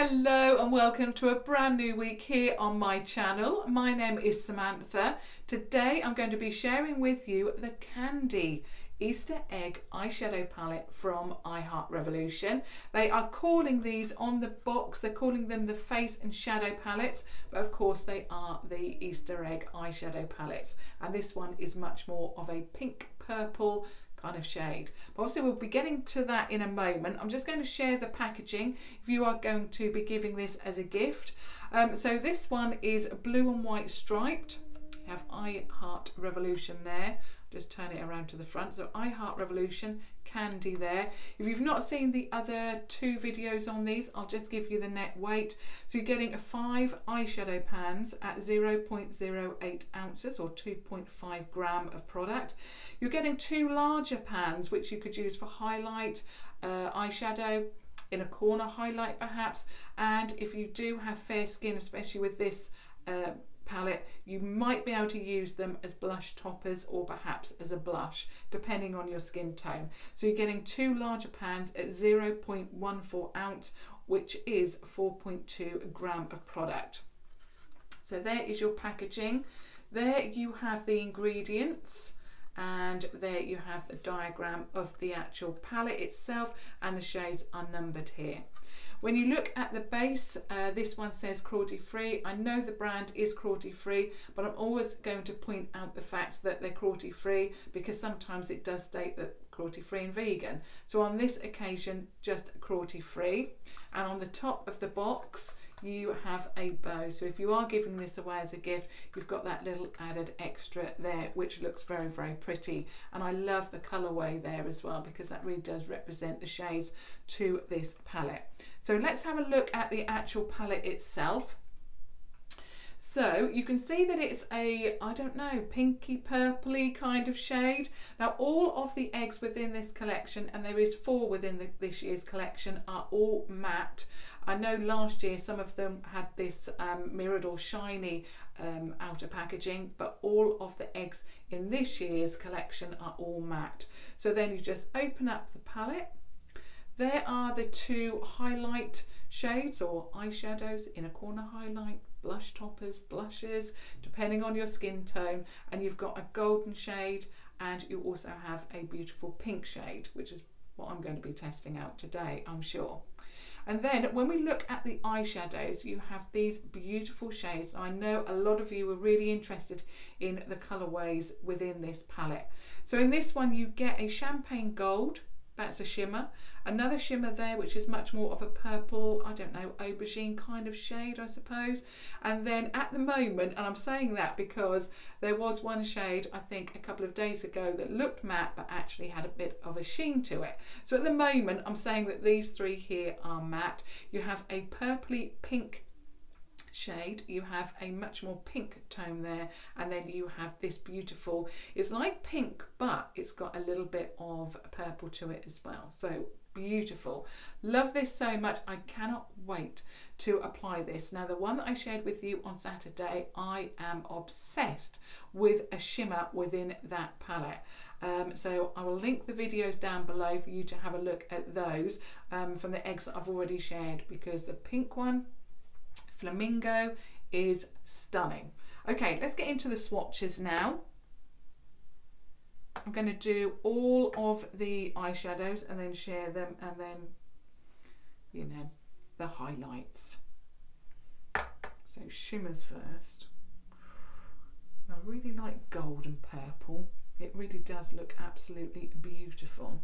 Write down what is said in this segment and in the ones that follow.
Hello and welcome to a brand new week here on my channel. My name is Samantha. Today I'm going to be sharing with you the Candy Easter Egg eyeshadow palette from I Heart Revolution. They are calling these on the box, they're calling them the face and shadow palettes, but of course they are the Easter Egg eyeshadow palettes, and this one is much more of a pink purple kind of shade. But obviously we'll be getting to that in a moment. I'm just going to share the packaging if you are going to be giving this as a gift. So this one is blue and white striped. You have I Heart Revolution there. Just turn it around to the front. So I Heart Revolution, Candy there. If you've not seen the other two videos on these, I'll just give you the net weight. So you're getting 5 eyeshadow pans at 0.08 ounces or 2.5 gram of product. You're getting 2 larger pans which you could use for highlight, eyeshadow, in a corner highlight perhaps, and if you do have fair skin, especially with this palette, you might be able to use them as blush toppers or perhaps as a blush depending on your skin tone. So you're getting 2 larger pans at 0.14 ounce, which is 4.2 gram of product. So there is your packaging. There you have the ingredients, and there you have the diagram of the actual palette itself, and the shades are numbered here. When you look at the base, this one says cruelty free. I know the brand is cruelty free, but I'm always going to point out the fact that they're cruelty free because sometimes it does state that cruelty free and vegan. So on this occasion, just cruelty free. And on the top of the box, you have a bow. So if you are giving this away as a gift, you've got that little added extra there, which looks very, very pretty. And I love the colourway there as well, because that really does represent the shades to this palette. So let's have a look at the actual palette itself. So you can see that it's a, I don't know, pinky purpley kind of shade. Now all of the eggs within this collection, and there is 4 within this year's collection, are all matte. I know last year some of them had this mirrored or shiny outer packaging, but all of the eggs in this year's collection are all matte. So then you just open up the palette. There are the 2 highlight shades or eyeshadows, in a corner highlight, blush toppers, blushes, depending on your skin tone, and you've got a golden shade, and you also have a beautiful pink shade, which is what I'm going to be testing out today, I'm sure. And then when we look at the eyeshadows, you have these beautiful shades. I know a lot of you are really interested in the colourways within this palette. So in this one you get a champagne gold, that's a shimmer, another shimmer there which is much more of a purple, I don't know, aubergine kind of shade I suppose. And then at the moment, and I'm saying that because there was one shade I think a couple of days ago that looked matte but actually had a bit of a sheen to it. So at the moment I'm saying that these 3 here are matte. You have a purpley pink shade, you have a much more pink tone there, and then you have this beautiful, it's like pink but it's got a little bit of purple to it as well. So beautiful, love this so much. I cannot wait to apply this. Now the one that I shared with you on Saturday, I am obsessed with a shimmer within that palette. So I will link the videos down below for you to have a look at those from the eggs that I've already shared, because the pink one, Flamingo, is stunning. Okay, let's get into the swatches now. I'm going to do all of the eyeshadows and then share them, and then, you know, the highlights. So shimmers first. I really like gold and purple. It really does look absolutely beautiful.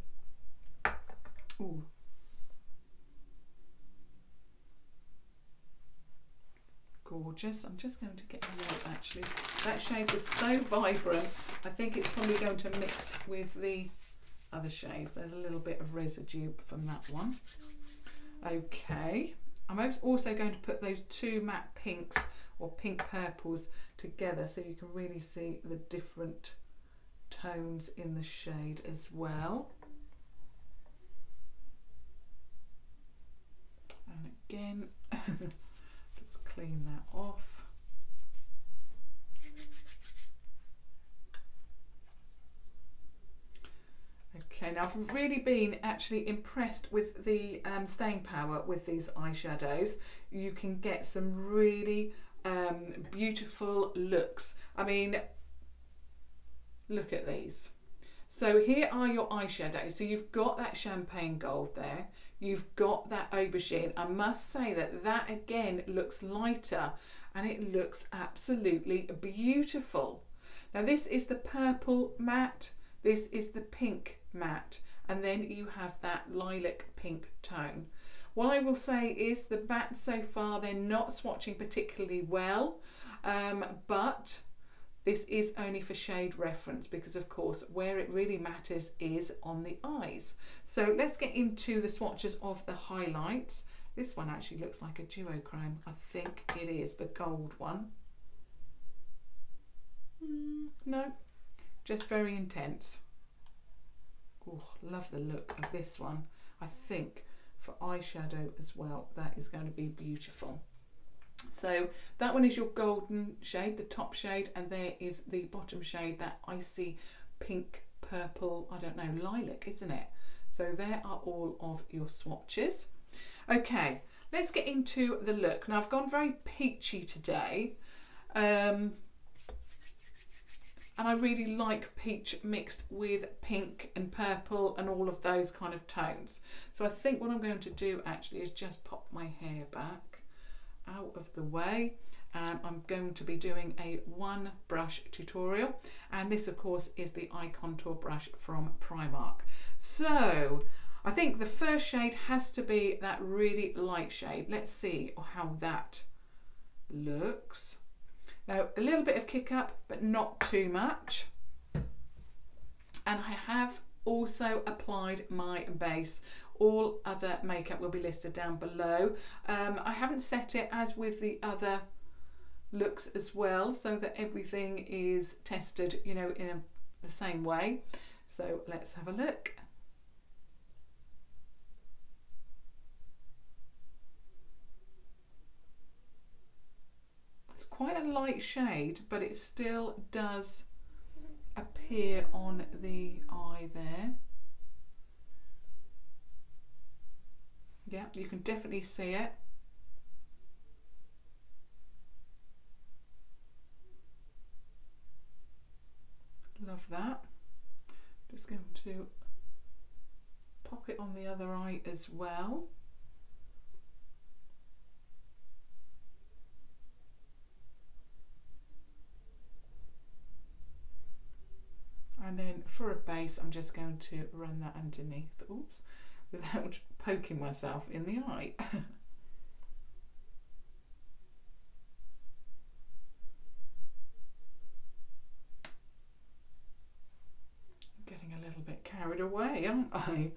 Ooh. Gorgeous. I'm just going to get the yellow actually. That shade is so vibrant, I think it's probably going to mix with the other shades. There's a little bit of residue from that one. Okay, I'm also going to put those 2 matte pinks or pink purples together so you can really see the different tones in the shade as well. And again, clean that off. Okay, now I've really been actually impressed with the staying power with these eyeshadows. You can get some really beautiful looks. I mean, look at these. So here are your eyeshadows. So you've got that champagne gold there. You've got that aubergine. I must say that that again looks lighter and it looks absolutely beautiful. Now this is the purple matte. This is the pink matte. And then you have that lilac pink tone. What I will say is the matte so far, they're not swatching particularly well, but this is only for shade reference because of course where it really matters is on the eyes. So let's get into the swatches of the highlights. This one actually looks like a duochrome. I think it is the gold one. No, just very intense. Oh, love the look of this one. I think for eyeshadow as well, that is going to be beautiful. So that one is your golden shade, the top shade, and there is the bottom shade, that icy pink, purple, I don't know, lilac, isn't it? So there are all of your swatches. Okay, let's get into the look. Now I've gone very peachy today, and I really like peach mixed with pink and purple and all of those kind of tones. So I think what I'm going to do actually is just pop my hair back out of the way, and I'm going to be doing a one brush tutorial, and this of course is the eye contour brush from Primark. So I think the first shade has to be that really light shade. Let's see how that looks. Now a little bit of kick up but not too much, and I have also applied my base. All other makeup will be listed down below. I haven't set it as with the other looks as well, so that everything is tested, you know, in the same way. So let's have a look. It's quite a light shade, but it still does appear on the eye there. Yeah, you can definitely see it. Love that. Just going to pop it on the other eye as well. And then for a base, I'm just going to run that underneath. Oops. Without poking myself in the eye. Getting a little bit carried away, aren't I?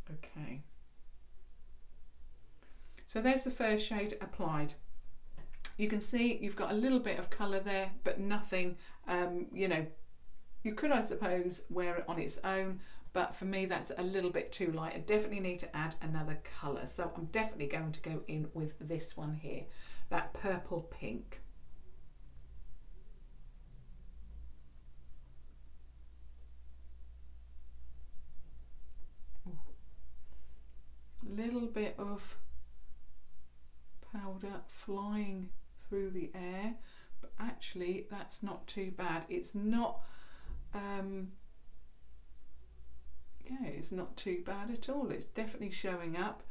Okay. So there's the first shade applied. You can see you've got a little bit of colour there, but nothing, you know, you could, I suppose, wear it on its own, but for me that's a little bit too light. I definitely need to add another colour, so I'm definitely going to go in with this one here, that purple pink. Little bit of powder flying through the air, but actually that's not too bad. It's not yeah, it's not too bad at all. It's definitely showing up.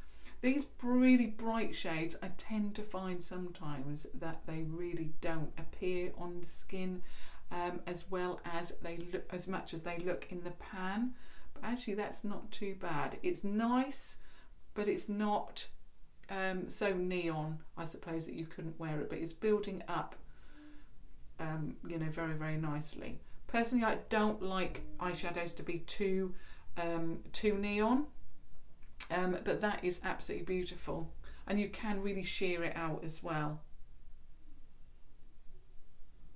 These really bright shades, I tend to find sometimes that they really don't appear on the skin as well as they look, as much as they look in the pan. But actually that's not too bad. It's nice, but it's not so neon, I suppose, that you couldn't wear it, but it's building up you know, very, very nicely. Personally, I don't like eyeshadows to be too neon, but that is absolutely beautiful, and you can really sheer it out as well.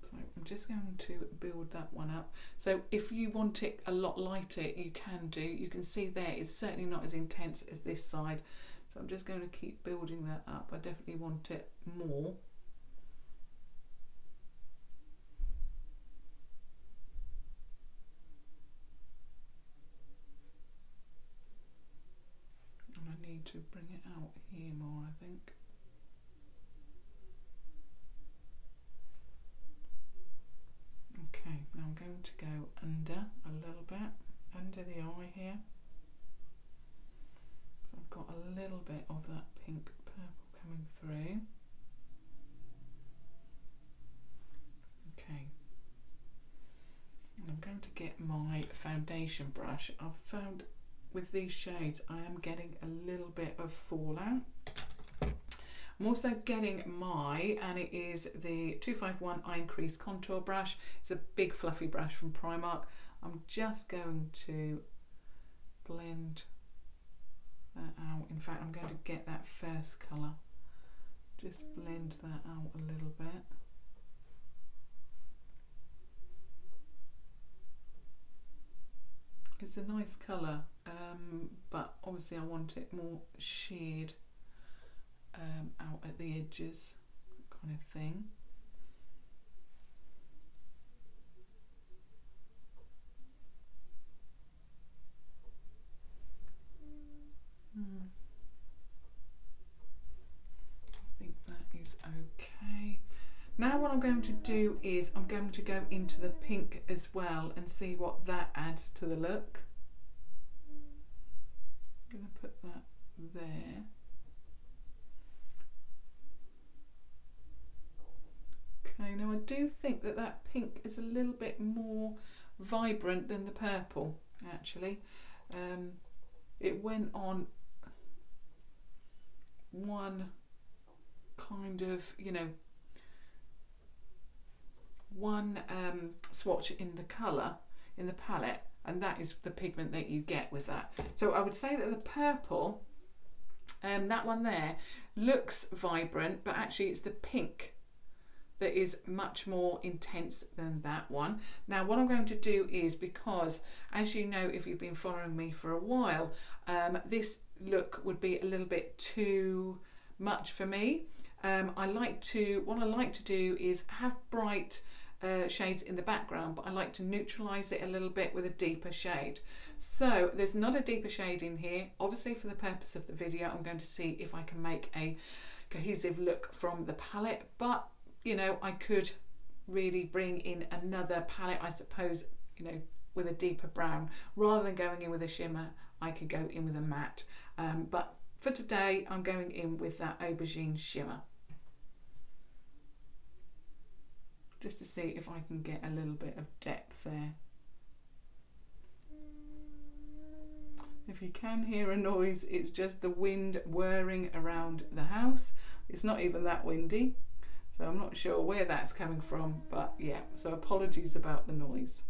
So I'm just going to build that one up. So if you want it a lot lighter, you can do. You can see there it's certainly not as intense as this side, so I'm just going to keep building that up. I definitely want it more. to bring it out here more, I think. Okay, now I'm going to go under a little bit, under the eye here. So I've got a little bit of that pink purple coming through. Okay. I'm going to get my foundation brush. I've found with these shades I am getting a little bit of fallout. I'm also getting and it is the 251 Eye Crease Contour Brush. It's a big fluffy brush from Primark. I'm just going to blend that out. In fact, I'm going to get that first colour. Just blend that out a little bit. It's a nice colour, but obviously I want it more sheared out at the edges, kind of thing. I think that is okay. Now what I'm going to do is I'm going to go into the pink as well and see what that adds to the look. I'm going to put that there. Okay, now I do think that that pink is a little bit more vibrant than the purple, actually. It went on one kind of, you know, one swatch in the colour, in the palette, and that is the pigment that you get with that. So I would say that the purple, that one there, looks vibrant, but actually it's the pink that is much more intense than that one. Now what I'm going to do is, because as you know, if you've been following me for a while, this look would be a little bit too much for me. What I like to do is have bright shades in the background, but I like to neutralize it a little bit with a deeper shade. So there's not a deeper shade in here. Obviously for the purpose of the video, I'm going to see if I can make a cohesive look from the palette, but you know, I could really bring in another palette, I suppose, you know, with a deeper brown. Rather than going in with a shimmer, I could go in with a matte. But for today, I'm going in with that aubergine shimmer. Just to see if I can get a little bit of depth there. If you can hear a noise, it's just the wind whirring around the house. It's not even that windy. So I'm not sure where that's coming from, but yeah, so apologies about the noise.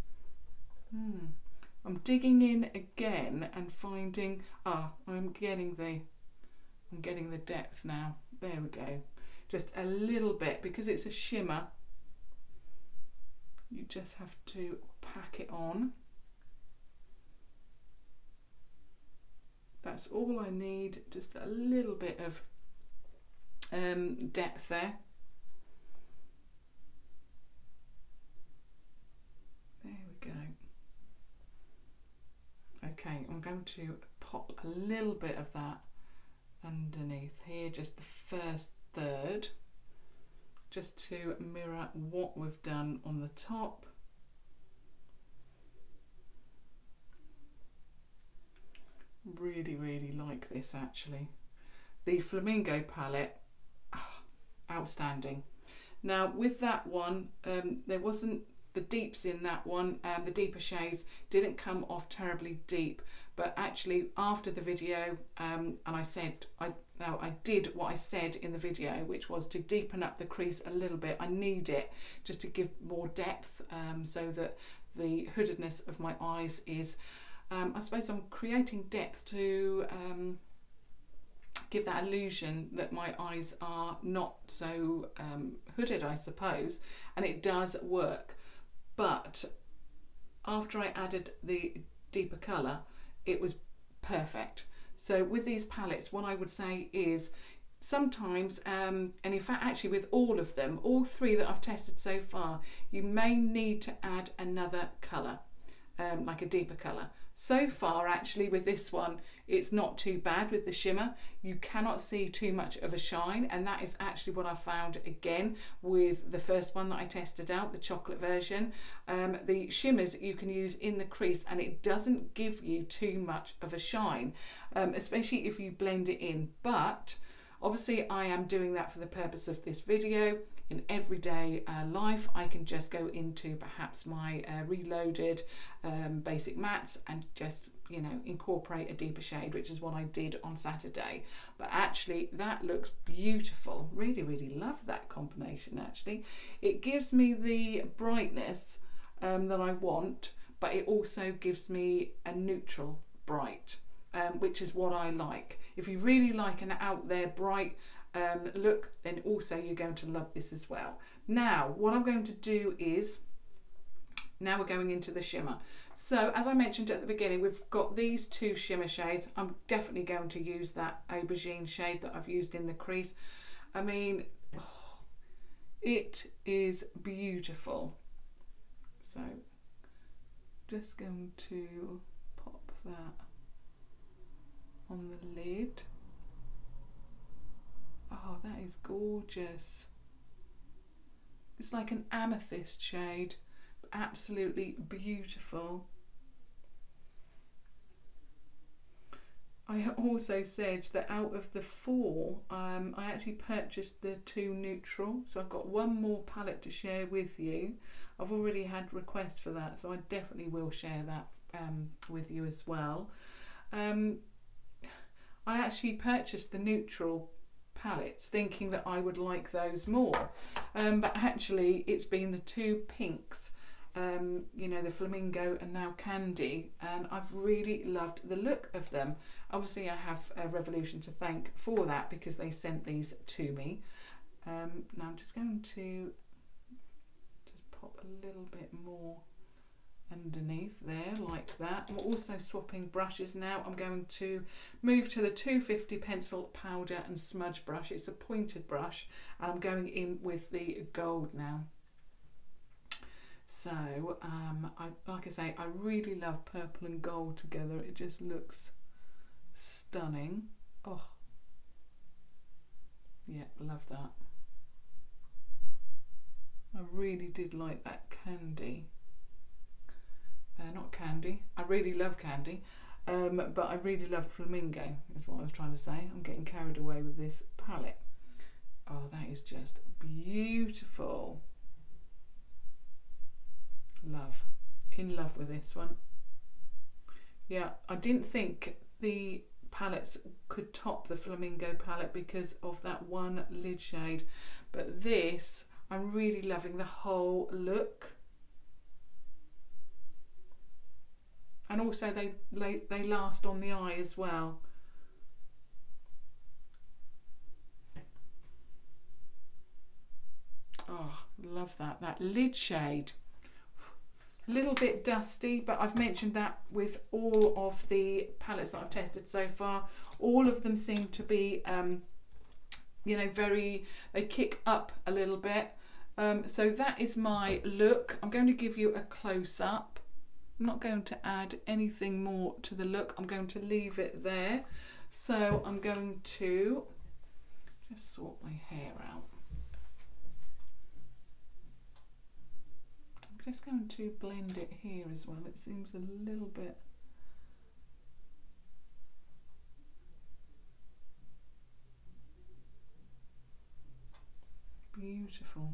I'm digging in again and finding, I'm getting the depth now. There we go. Just a little bit, because it's a shimmer. You just have to pack it on. That's all I need, just a little bit of depth there. There we go. Okay, I'm going to pop a little bit of that underneath here, just the first third, just to mirror what we've done on the top. Really, really like this actually. The Flamingo palette, outstanding. Now with that one, there wasn't the deeps in that one, the deeper shades didn't come off terribly deep, but actually after the video, and I did what I said in the video, which was to deepen up the crease a little bit. I need it just to give more depth, so that the hoodedness of my eyes is, I suppose I'm creating depth to give that illusion that my eyes are not so hooded, I suppose, and it does work. But after I added the deeper colour, it was perfect. So with these palettes, what I would say is sometimes, and in fact actually with all of them, all three that I've tested so far, you may need to add another colour, like a deeper colour. So far actually with this one, it's not too bad with the shimmer. You cannot see too much of a shine, and that is actually what I found again with the first one that I tested out, the chocolate version. The shimmers you can use in the crease and it doesn't give you too much of a shine, especially if you blend it in. But obviously I am doing that for the purpose of this video. In everyday life, I can just go into perhaps my reloaded basic mattes and just, you know, incorporate a deeper shade, which is what I did on Saturday. But actually that looks beautiful. Really, really love that combination actually. It gives me the brightness that I want, but it also gives me a neutral bright, which is what I like. If you really like an out there bright look, then also you're going to love this as well. Now what I'm going to do is, now we're going into the shimmer. So as I mentioned at the beginning, we've got these two shimmer shades. I'm definitely going to use that aubergine shade that I've used in the crease. I mean, oh, it is beautiful. So just going to pop that on the lid. Oh, that is gorgeous. It's like an amethyst shade, absolutely beautiful. I also said that out of the four, I actually purchased the two neutral, so I've got one more palette to share with you. I've already had requests for that, so I definitely will share that with you as well. I actually purchased the neutral palettes thinking that I would like those more, but actually it's been the two pinks, you know, the Flamingo and now Candy, and I've really loved the look of them. Obviously I have Revolution to thank for that because they sent these to me. Now I'm just going to just pop a little bit more underneath there like that. I'm also swapping brushes now. I'm going to move to the 250 pencil powder and smudge brush. It's a pointed brush and I'm going in with the gold now. So like I say, I really love purple and gold together. It just looks stunning. Oh yeah, love that. I really did like that Candy. Not Candy, I really love Candy, but I really love Flamingo is what I was trying to say. I'm getting carried away with this palette. Oh, that is just beautiful. Love, in love with this one. Yeah, I didn't think the palettes could top the Flamingo palette because of that one lid shade, but this, I'm really loving the whole look. And also they last on the eye as well. Oh, love that. That lid shade. A little bit dusty, but I've mentioned that with all of the palettes that I've tested so far. All of them seem to be, you know, they kick up a little bit. So that is my look. I'm going to give you a close-up. I'm not going to add anything more to the look. I'm going to leave it there. So I'm going to just sort my hair out. I'm just going to blend it here as well. It seems a little bit beautiful.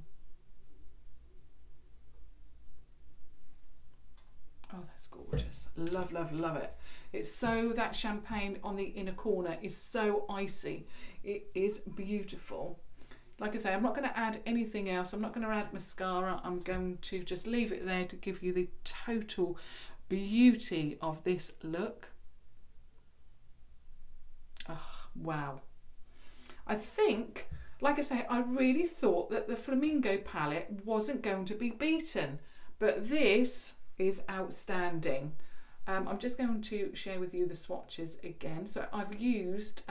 Oh, that's gorgeous. Love, love, love it. It's so, that champagne on the inner corner is so icy. It is beautiful. Like I say, I'm not going to add anything else. I'm not going to add mascara. I'm going to just leave it there to give you the total beauty of this look. Oh, wow. I think, like I say, I really thought that the Flamingo palette wasn't going to be beaten, but this is outstanding. I'm just going to share with you the swatches again. So I've used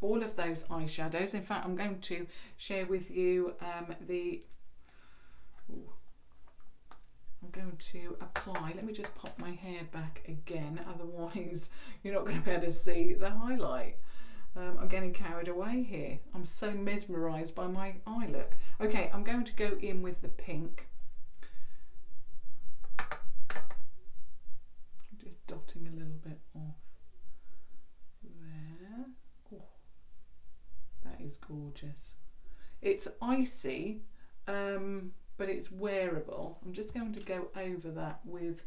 all of those eyeshadows. In fact, I'm going to share with you I'm going to apply, let me just pop my hair back again, otherwise you're not going to be able to see the highlight. I'm getting carried away here. I'm so mesmerised by my eye look. Okay, I'm going to go in with the pink. I'm just dotting a little bit off there. Oh, that is gorgeous. It's icy, but it's wearable. I'm just going to go over that with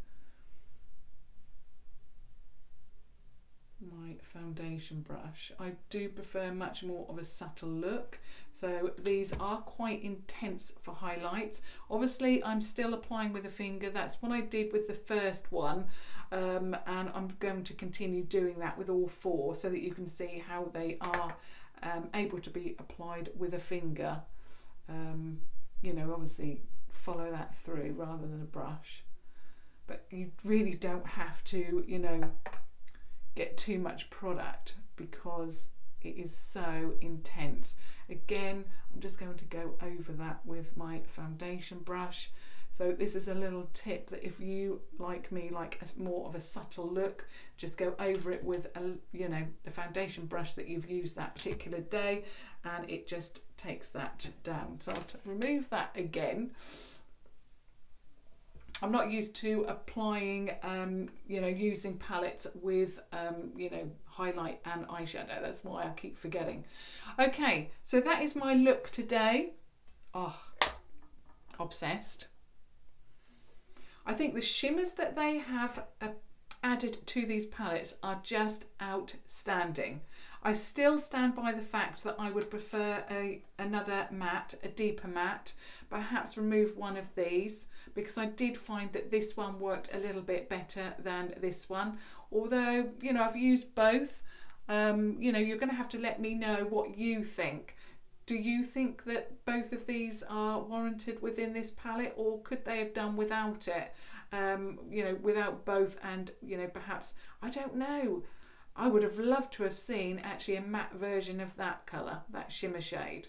my foundation brush. I do prefer much more of a subtle look, so these are quite intense for highlights. Obviously I'm still applying with a finger. That's what I did with the first one, and I'm going to continue doing that with all four so that you can see how they are able to be applied with a finger. You know, obviously follow that through rather than a brush, but you really don't have to, you know, get too much product because it is so intense. Again, I'm just going to go over that with my foundation brush. So this is a little tip that if you, like me, like more of a subtle look, just go over it with you know, the foundation brush that you've used that particular day, and it just takes that down. So I'll remove that again. I'm not used to applying, you know, using palettes with, you know, highlight and eyeshadow. That's why I keep forgetting. Okay, so that is my look today. Oh, obsessed. I think the shimmers that they have added to these palettes are just outstanding. I still stand by the fact that I would prefer another matte, a deeper matte, perhaps remove one of these, because I did find that this one worked a little bit better than this one. Although, you know, I've used both. You know, you're going to have to let me know what you think. Do you think that both of these are warranted within this palette, or could they have done without it? You know, without both, and, you know, perhaps, I don't know. I would have loved to have seen actually a matte version of that colour, that shimmer shade,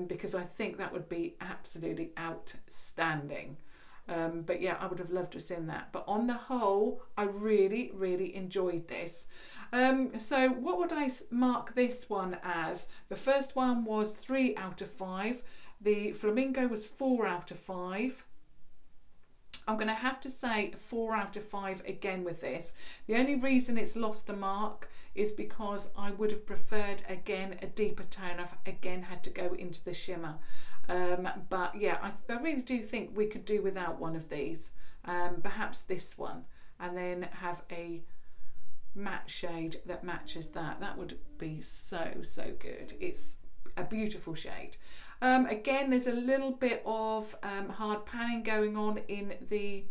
because I think that would be absolutely outstanding. But yeah, I would have loved to have seen that. But on the whole, I really, really enjoyed this. So what would I mark this one as? The first one was 3 out of 5. The Flamingo was 4 out of 5. I'm going to have to say 4 out of 5 again with this. The only reason it's lost a mark is because I would have preferred, again, a deeper tone. I've again had to go into the shimmer. But yeah, I really do think we could do without one of these. Perhaps this one, and then have a matte shade that matches that. That would be so, so good. It's a beautiful shade. Again, there's a little bit of hard panning going on in the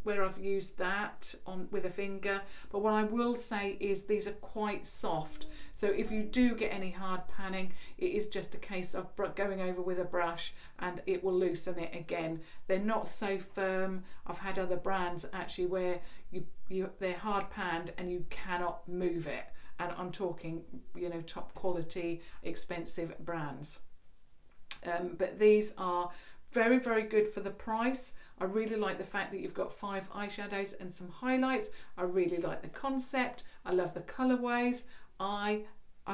where I've used that on with a finger, but what I will say is these are quite soft, so if you do get any hard panning, it is just a case of going over with a brush and it will loosen it again. They're not so firm. I've had other brands actually where they're hard panned and you cannot move it, and I'm talking, you know, top quality expensive brands, but these are very, very good for the price. I really like the fact that you've got 5 eyeshadows and some highlights. I really like the concept. I love the colorways. I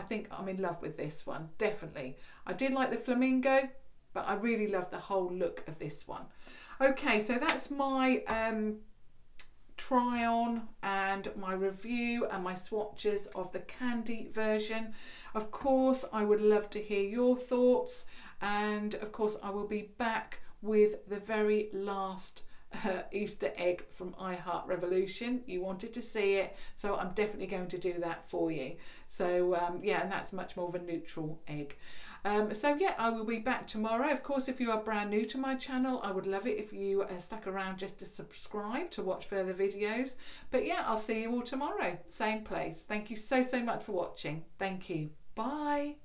think I'm in love with this one, definitely. I did like the Flamingo, but I really love the whole look of this one. Okay, so that's my try on and my review and my swatches of the candy version. Of course, I would love to hear your thoughts, and of course I will be back with the very last Easter egg from I Heart Revolution. You wanted to see it, so I'm definitely going to do that for you. So yeah, and that's much more of a neutral egg. So yeah, I will be back tomorrow. Of course, if you are brand new to my channel, I would love it if you stuck around just to subscribe to watch further videos. But yeah, I'll see you all tomorrow, same place. Thank you so, so much for watching. Thank you. Bye.